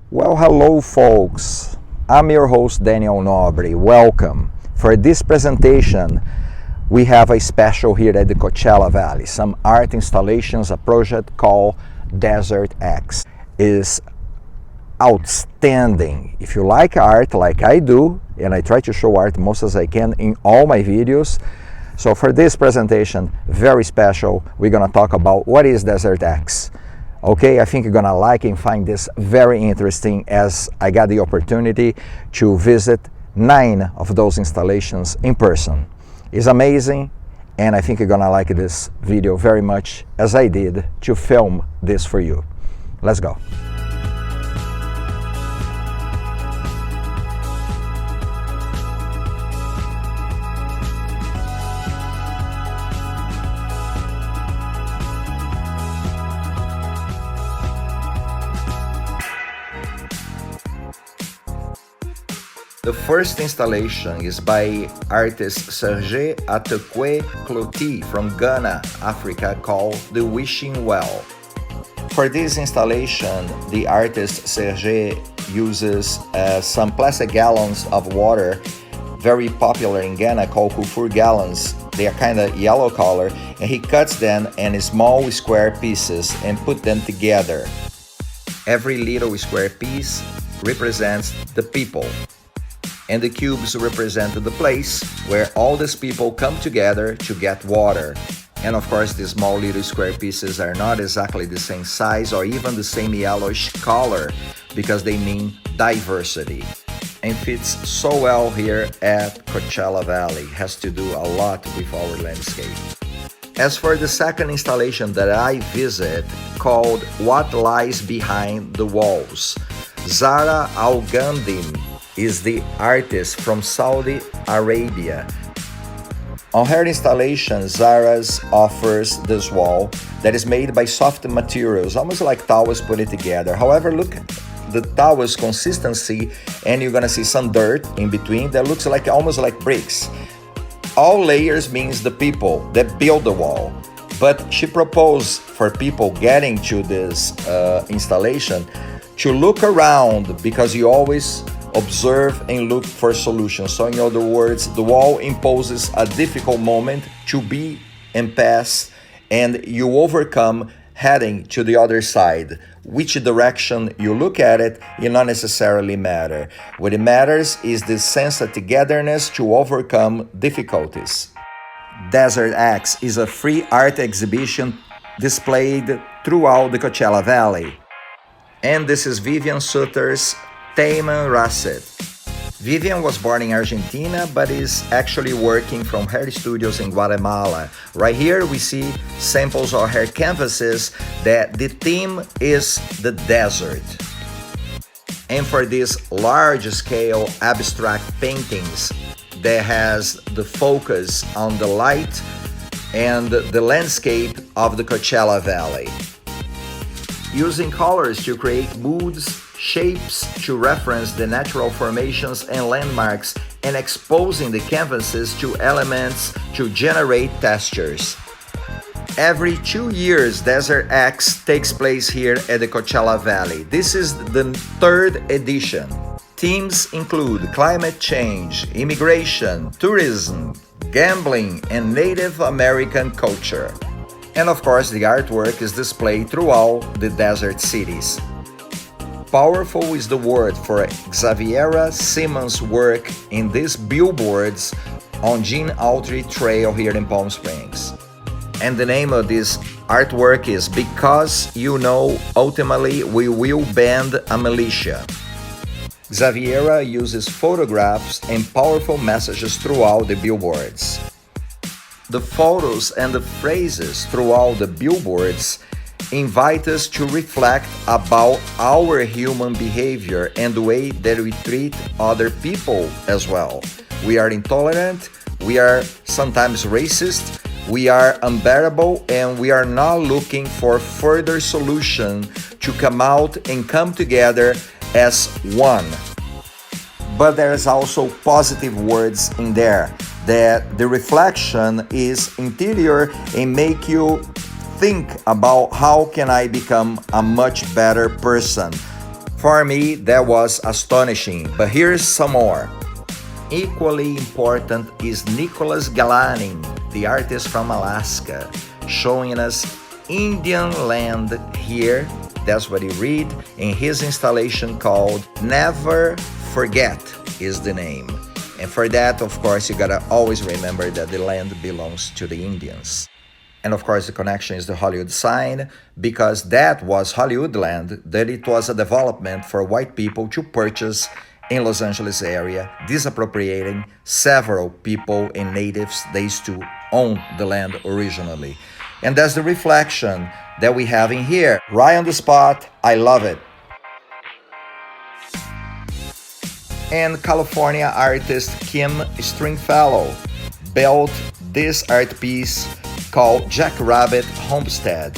Well, hello folks. I'm your host Daniel Nobre. Welcome. For this presentation, we have a special here at the Coachella Valley. Some art installations, a project called Desert X. Is outstanding. If you like art like I do, and I try to show art most as I can in all my videos, so for this presentation, very special, we're gonna talk about what is Desert X. Okay, I think you're gonna like and find this very interesting, as I got the opportunity to visit 9 of those installations in person. It's amazing, and I think you're gonna like this video very much as I did to film this for you. Let's go. The first installation is by artist Serge Atekwe Cloty from Ghana, Africa, called The Wishing Well. For this installation, the artist Serge uses some plastic gallons of water, very popular in Ghana, called kufur gallons. They are kind of yellow color, and he cuts them in small square pieces and put them together. Every little square piece represents the people, and the cubes represent the place where all these people come together to get water. And of course, these small little square pieces are not exactly the same size or even the same yellowish color, because they mean diversity. And fits so well here at Coachella Valley. Has to do a lot with our landscape. As for the second installation that I visit, called What Lies Behind the Walls, Zara Al-Gandim is the artist from Saudi Arabia. On her installation, Zara's offers this wall that is made by soft materials, almost like towels put it together. However, look at the towel's consistency, and you're gonna see some dirt in between that looks like almost like bricks. All layers means the people that build the wall. But she proposed for people getting to this installation to look around, because you always observe and look for solutions. So in other words, the wall imposes a difficult moment to be and pass, and you overcome heading to the other side. Which direction you look at it not necessarily matter. What it matters is the sense of togetherness to overcome difficulties. Desert X is a free art exhibition displayed throughout the Coachella Valley. And this is Vivian Sutter's Taymen russet. Vivian was born in Argentina, but is actually working from her studios in Guatemala. Right here we see samples of her canvases that the theme is the desert. And for these large-scale abstract paintings that has the focus on the light and the landscape of the Coachella Valley. Using colors to create moods, shapes to reference the natural formations and landmarks, and exposing the canvases to elements to generate textures. Every 2 years, Desert X takes place here at the Coachella Valley. This is the 3rd edition. Themes include climate change, immigration, tourism, gambling, and Native American culture. And of course, the artwork is displayed throughout the desert cities. Powerful is the word for Xaviera Simmons' work in these billboards on Gene Autry Trail here in Palm Springs. And the name of this artwork is Because You Know Ultimately We Will Bend a Militia. Xaviera uses photographs and powerful messages throughout the billboards. The photos and the phrases throughout the billboards invite us to reflect about our human behavior and the way that we treat other people as well. We are intolerant, we are sometimes racist, we are unbearable, and we are not looking for further solution to come out and come together as one. But there's also positive words in there, that the reflection is interior and make you think about how can I become a much better person. For me, that was astonishing, but here's some more. Equally important is Nicholas Galanin, the artist from Alaska, showing us Indian land here. That's what you read in his installation called Never Forget is the name. And for that, of course, you gotta always remember that the land belongs to the Indians. And of course, the connection is the Hollywood sign, because that was Hollywood land, that it was a development for white people to purchase in Los Angeles area, disappropriating several people and natives. They used to own the land originally. And that's the reflection that we have in here, right on the spot. I love it. And California artist Kim Stringfellow built this art piece called Jackrabbit Homestead.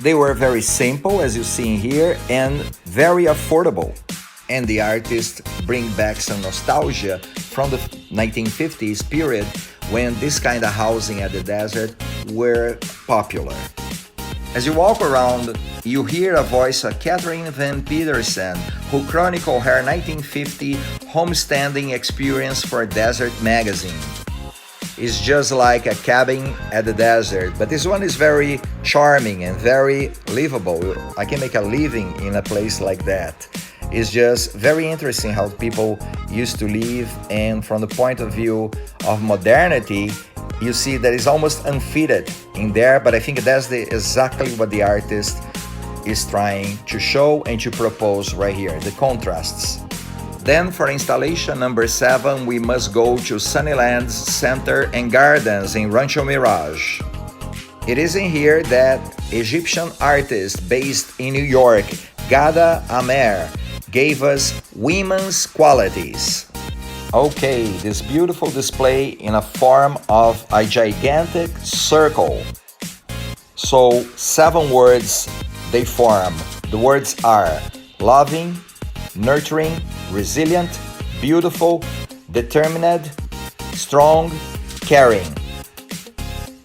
They were very simple, as you see here, and very affordable. And the artist bring back some nostalgia from the 1950s period when this kind of housing at the desert were popular. As you walk around, you hear a voice of Catherine Van Peterson, who chronicled her 1950 homesteading experience for Desert magazine. It's just like a cabin at the desert, but this one is very charming and very livable. I can make a living in a place like that. It's just very interesting how people used to live, and from the point of view of modernity, you see that it's almost unfitted in there, but I think that's exactly what the artist is trying to show and to propose right here, the contrasts. Then for installation number 7, we must go to Sunnylands Center and Gardens in Rancho Mirage. It is in here that Egyptian artist based in New York, Ghada Amer, gave us women's qualities. Okay, this beautiful display in a form of a gigantic circle. So 7 words they form. The words are loving, nurturing, resilient, beautiful, determined, strong, caring.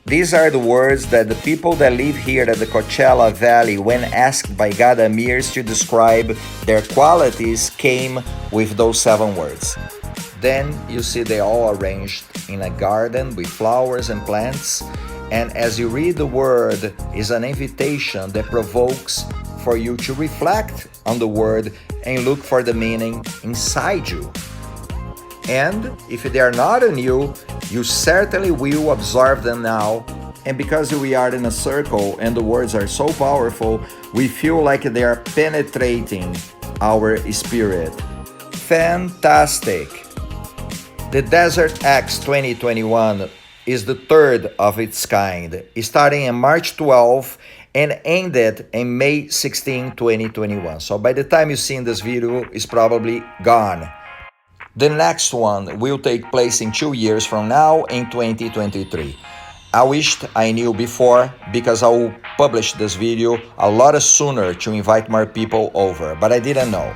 These are the words that the people that live here at the Coachella Valley, when asked by Ghada Amirs to describe their qualities, came with those 7 words. Then you see they all arranged in a garden with flowers and plants, and as you read the word, is an invitation that provokes for you to reflect on the word and look for the meaning inside you. And if they are not in you, you certainly will observe them now. And because we are in a circle and the words are so powerful, we feel like they are penetrating our spirit. Fantastic! The Desert X 2021 is the 3rd of its kind, starting in March 12 and ended in May 16, 2021. So by the time you see this video, it's probably gone. The next one will take place in 2 years from now in 2023. I wished I knew before, because I will publish this video a lot sooner to invite more people over, but I didn't know.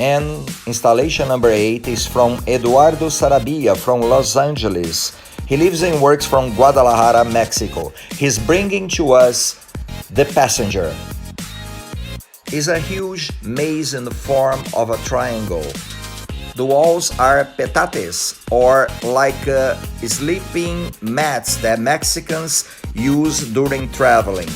And installation number 8 is from Eduardo Sarabia from Los Angeles. He lives and works from Guadalajara, Mexico. He's bringing to us The Passenger. It's a huge maze in the form of a triangle. The walls are petates, or like sleeping mats that Mexicans use during traveling.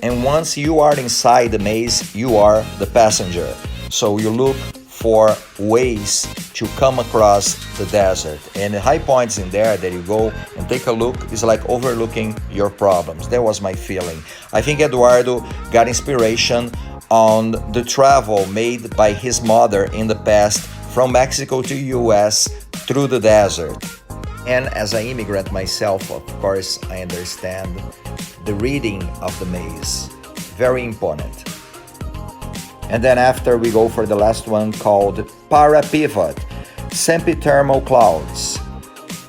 And once you are inside the maze, you are the passenger. So you look for ways to come across the desert. And the high points in there that you go and take a look is like overlooking your problems. That was my feeling. I think Eduardo got inspiration on the travel made by his mother in the past from Mexico to US through the desert. And as an immigrant myself, of course, I understand the reading of the maze. Very important. And then after we go for the last one called Parapivot, Sempithermal Clouds.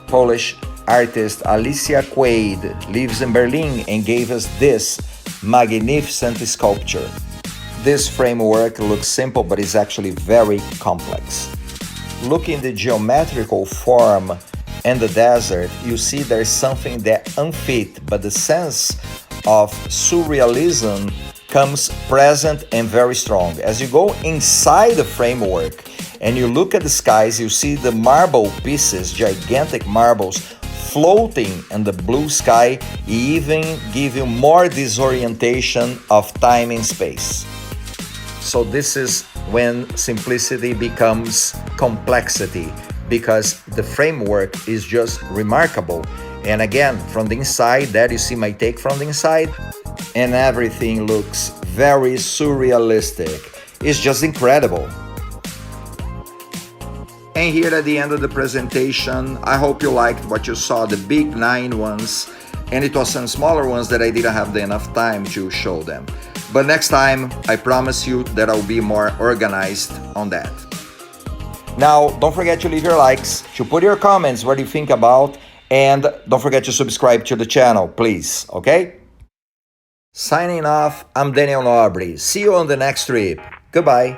Polish artist Alicia Quaid lives in Berlin and gave us this magnificent sculpture. This framework looks simple, but is actually very complex. Looking at the geometrical form in the desert, you see there's something that unfit, but the sense of surrealism becomes present and very strong. As you go inside the framework and you look at the skies, you see the marble pieces, gigantic marbles, floating in the blue sky, even give you more disorientation of time and space. So this is when simplicity becomes complexity, because the framework is just remarkable. And again, from the inside, there you see my take from the inside, and everything looks very surrealistic. It's just incredible. And here at the end of the presentation, I hope you liked what you saw, the big 9 ones, and it was some smaller ones that I didn't have enough time to show them. But next time, I promise you that I'll be more organized on that. Now, don't forget to leave your likes, to put your comments what you think about, and don't forget to subscribe to the channel, please, okay? Signing off, I'm Daniel Nobre. See you on the next trip. Goodbye.